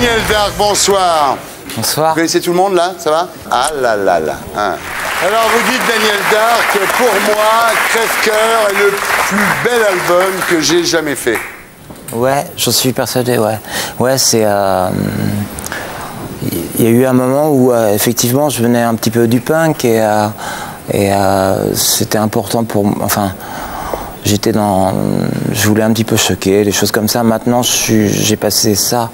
Daniel Darc, bonsoir. Bonsoir. Vous connaissez tout le monde là? Ça va? Ah là là là. Hein. Alors vous dites Daniel Darc, pour moi, Crève-Cœur est le plus bel album que j'ai jamais fait. Ouais, j'en suis persuadé, ouais. Ouais, c'est... Il y a eu un moment où, effectivement, je venais un petit peu du punk et c'était important pour... Enfin, j'étais dans... Je voulais un petit peu choquer, des choses comme ça. Maintenant, j'ai passé ça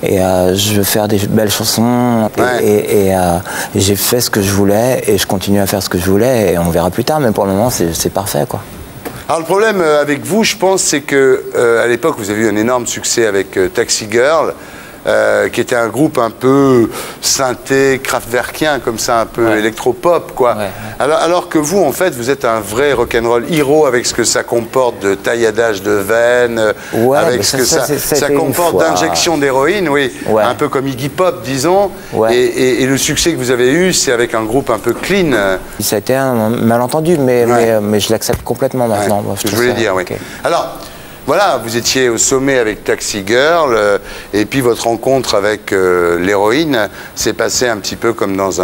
et je veux faire des belles chansons. Ouais. Et j'ai fait ce que je voulais et je continue à faire ce que je voulais et on verra plus tard. Mais pour le moment, c'est parfait, quoi. Alors le problème avec vous, je pense, c'est que à l'époque, vous avez eu un énorme succès avec Taxi Girl, qui était un groupe un peu synthé, kraftwerkien, comme ça, un peu électropop, quoi. Ouais. Alors que vous, en fait, vous êtes un vrai rock'n'roll hero avec ce que ça comporte de tailladage de veines, avec ce que ça comporte d'injection d'héroïne, oui, un peu comme Iggy Pop, disons. Ouais. Et le succès que vous avez eu, c'est avec un groupe un peu clean. Ça a été un malentendu, mais je l'accepte complètement maintenant. Moi, je voulais dire, oui. Okay. Alors, voilà, vous étiez au sommet avec Taxi Girl, et puis votre rencontre avec l'héroïne s'est passée un petit peu comme dans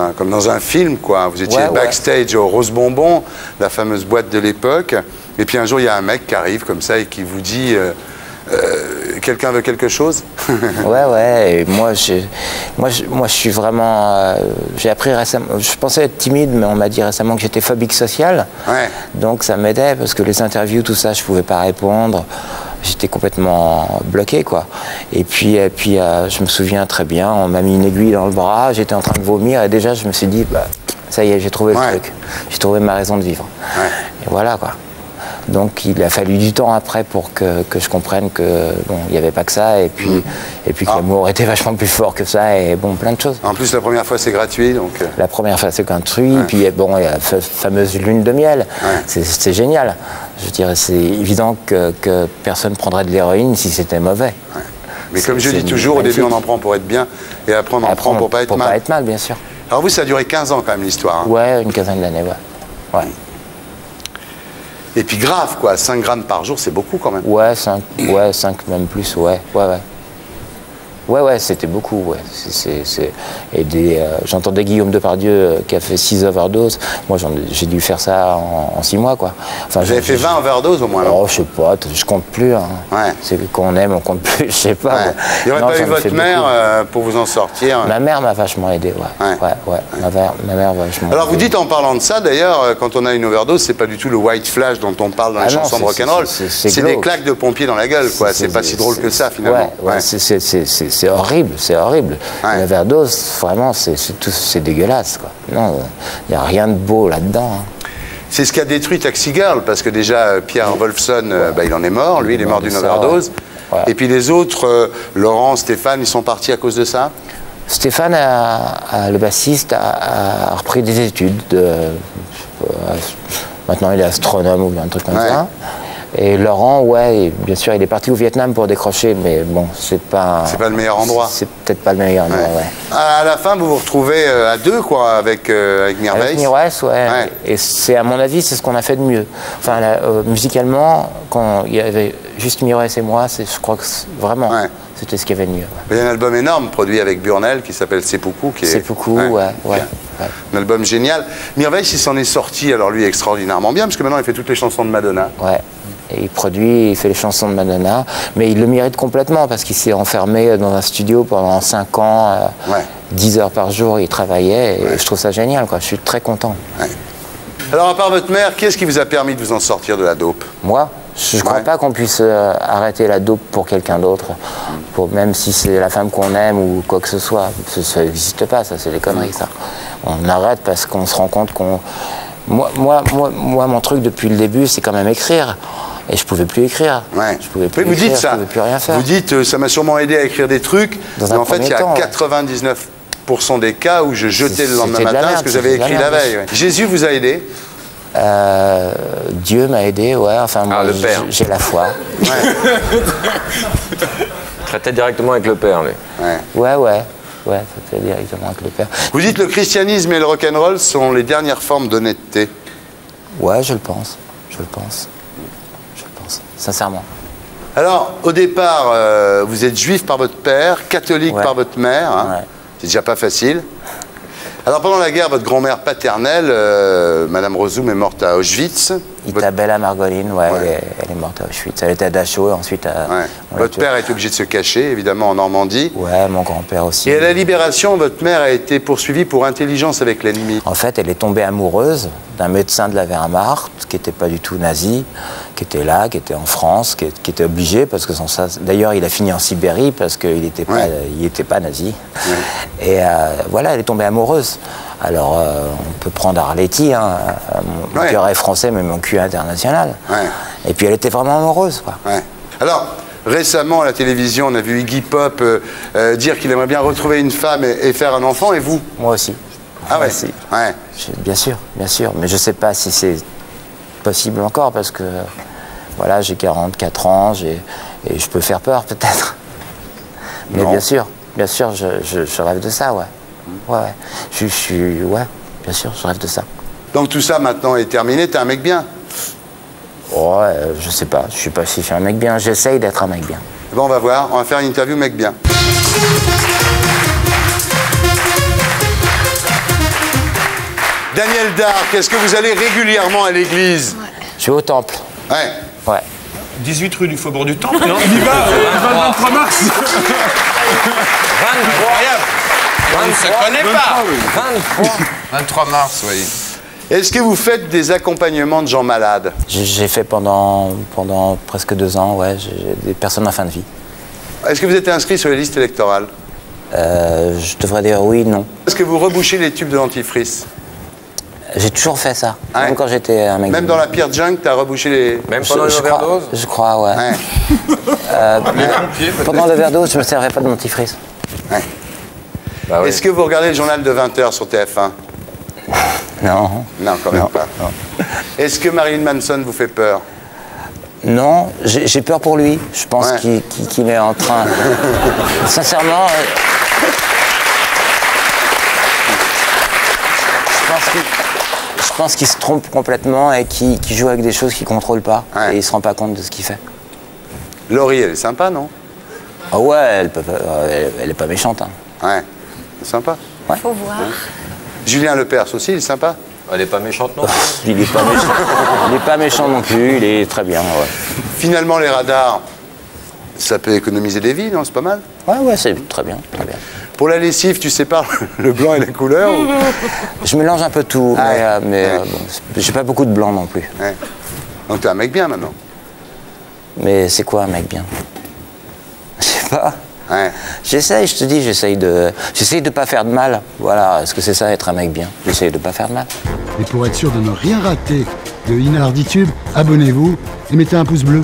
un film, quoi. Vous étiez backstage au Rose Bonbon, la fameuse boîte de l'époque, et puis un jour, il y a un mec qui arrive comme ça et qui vous dit quelqu'un veut quelque chose? Ouais, et moi je suis vraiment... j'ai appris récemment... Je pensais être timide, mais on m'a dit récemment que j'étais phobique social. Ouais. Donc ça m'aidait, parce que les interviews, tout ça, je pouvais pas répondre. J'étais complètement bloqué, quoi. Et puis je me souviens très bien, on m'a mis une aiguille dans le bras, j'étais en train de vomir, et déjà je me suis dit, bah, ça y est, j'ai trouvé le truc. J'ai trouvé ma raison de vivre. Ouais. Et voilà, quoi. Donc il a fallu du temps après pour que je comprenne que bon, il n'y avait pas que ça et puis que l'amour était vachement plus fort que ça et bon, plein de choses. En plus, la première fois c'est gratuit, donc. La première fois c'est gratuit, puis bon, il y a la fameuse lune de miel, c'est génial. Je dirais, c'est évident que personne prendrait de l'héroïne si c'était mauvais. Ouais. Mais comme je dis toujours, au début on en prend pour être bien et après on en prend pour pas être mal. Pour pas être mal, bien sûr. Alors vous, ça a duré 15 ans quand même l'histoire. Hein. Ouais, une quinzaine d'années, ouais. Et puis grave, quoi, 5 grammes par jour, c'est beaucoup quand même. Ouais, 5 même plus, ouais. Ouais, c'était beaucoup, ouais. J'entendais Guillaume Depardieu qui a fait 6 overdoses. Moi, j'ai dû faire ça en 6 mois, quoi. Enfin, vous avez fait 20 overdoses au moins, là? Oh, je sais pas, je compte plus. Hein. Ouais. C'est qu'on aime, on compte plus, je sais pas. Ouais. Il n'y aurait pas eu votre mère pour vous en sortir? Ma mère m'a vachement aidé, ouais. Ma mère vachement. Alors, vous dites en parlant de ça, d'ailleurs, quand on a une overdose, c'est pas du tout le white flash dont on parle dans les chansons de rock'n'roll. C'est des claques de pompier dans la gueule, quoi. C'est pas si drôle que ça, finalement. Ouais. C'est horrible, c'est horrible. Une overdose, vraiment, c'est dégueulasse, quoi. Non, il n'y a rien de beau là-dedans. Hein. C'est ce qui a détruit Taxi Girl, parce que déjà, Pierre Wolfson, il en est mort, lui, il est mort d'une overdose. Ouais. Et puis les autres, Laurent, Stéphane, ils sont partis à cause de ça? Stéphane, le bassiste, a repris des études. Maintenant, il est astronome ou un truc comme ça. Et Laurent, bien sûr, il est parti au Vietnam pour décrocher, mais bon, c'est pas le meilleur endroit. C'est peut-être pas le meilleur endroit, À la fin, vous vous retrouvez à deux, quoi, avec Mirwais. Avec Mirwais, Et c'est, à mon avis, c'est ce qu'on a fait de mieux. Enfin, musicalement, quand il y avait juste Mirwais et moi, je crois que vraiment, c'était ce qu'il y avait de mieux. Il y a un album énorme produit avec Burnel qui s'appelle Seppuku. Seppuku, Un album génial. Mirwais, il s'en est sorti, alors lui, extraordinairement bien, parce que maintenant, il fait toutes les chansons de Madonna. Ouais. Et il produit, il fait les chansons de Madonna, mais il le mérite complètement parce qu'il s'est enfermé dans un studio pendant 5 ans, 10 heures par jour, il travaillait, et je trouve ça génial, quoi. Je suis très content. Ouais. Alors, à part votre mère, qu'est-ce qui vous a permis de vous en sortir de la dope? Moi, je ne crois pas qu'on puisse arrêter la dope pour quelqu'un d'autre, même si c'est la femme qu'on aime ou quoi que ce soit. Ça n'existe pas, ça, c'est des conneries, ça. On arrête parce qu'on se rend compte qu'on... Moi, mon truc depuis le début, c'est quand même écrire. Et je pouvais plus écrire. Je pouvais plus écrire, dites ça. Je pouvais plus rien faire. Vous dites, ça m'a sûrement aidé à écrire des trucs. Mais en fait, il y a 99% des cas où je jetais le lendemain matin ce que j'avais écrit la veille. Jésus vous a aidé? Dieu m'a aidé, enfin moi, j'ai la foi. Traitait directement avec le Père, mais... Ouais, ça fait directement avec le Père. Vous dites le christianisme et le rock'n'roll sont les dernières formes d'honnêteté? Ouais, je le pense. Sincèrement. Alors, au départ, vous êtes juif par votre père, catholique par votre mère. Hein. Ouais. C'est déjà pas facile. Alors, pendant la guerre, votre grand-mère paternelle, Madame Rozoum, est morte à Auschwitz. Isabella Margolin, elle est morte à Auschwitz. Elle était à Dachau, ensuite à... Votre père est obligé de se cacher, évidemment, en Normandie. Ouais, mon grand-père aussi. Et à la Libération, votre mère a été poursuivie pour intelligence avec l'ennemi. En fait, elle est tombée amoureuse d'un médecin de la Wehrmacht, qui n'était pas du tout nazi, qui était là, qui était en France, qui était obligé, parce que sans ça... D'ailleurs, il a fini en Sibérie, parce qu'il n'était pas nazi. Ouais. Et voilà, elle est tombée amoureuse. Alors, on peut prendre Arletty, hein, mon cœur est français, mais mon cul est international. Ouais. Et puis, elle était vraiment amoureuse, quoi. Ouais. Alors, récemment, à la télévision, on a vu Iggy Pop dire qu'il aimerait bien retrouver une femme et faire un enfant, et vous? Moi aussi. Ah ouais, ouais. Bien sûr, mais je ne sais pas si c'est possible encore, parce que, voilà, j'ai 44 ans, et je peux faire peur, peut-être. Mais bien sûr, je rêve de ça, ouais. Ouais, bien sûr, je rêve de ça. Donc tout ça maintenant est terminé, t'es un mec bien? Ouais, je sais pas si je suis un mec bien, j'essaye d'être un mec bien. Bon, on va voir, on va faire une interview mec bien. Daniel Darc, est-ce que vous allez régulièrement à l'église? Je vais au temple. Ouais. 18 rue du Faubourg du Temple, non? On y va, le 23 mars. 23 mars, oui. Est-ce que vous faites des accompagnements de gens malades? J'ai fait pendant presque 2 ans, j'ai des personnes en fin de vie. Est-ce que vous êtes inscrit sur les listes électorales? Je devrais dire oui, non. Est-ce que vous rebouchez les tubes de dentifrice? J'ai toujours fait ça, même quand j'étais un mec. Même dans la pire junk, t'as rebouché les... Même pendant l'overdose? Je crois, ouais. Pendant l'overdose, je me servais pas de dentifrice. Ouais. Bah oui. Est-ce que vous regardez le journal de 20h sur TF1? Non. Non, quand même pas. Est-ce que Marilyn Manson vous fait peur? Non, j'ai peur pour lui. Je pense qu'il est en train... Sincèrement... Je pense qu'il se trompe complètement et qu'il joue avec des choses qu'il ne contrôle pas. Et il ne se rend pas compte de ce qu'il fait. Laurie, elle est sympa, non? Ah ouais, elle est pas méchante. Hein. Ouais, c'est sympa. Ouais. Faut voir. Julien Lepers aussi, il est sympa? Elle n'est pas méchante non? Il n'est pas méchant. Il n'est pas méchant non plus, il est très bien. Ouais. Finalement, les radars, ça peut économiser des vies, non? C'est pas mal? Ouais, c'est très bien, très bien. Pour la lessive, tu sépares le blanc et la couleur ou... Je mélange un peu tout, mais bon, j'ai pas beaucoup de blanc non plus. Ouais. Donc t'es un mec bien maintenant? Mais c'est quoi un mec bien? Je sais pas. Ouais. J'essaye, je te dis, j'essaye de pas faire de mal. Voilà, est-ce que c'est ça être un mec bien? J'essaye de pas faire de mal. Et pour être sûr de ne rien rater de Inarditube, abonnez-vous et mettez un pouce bleu.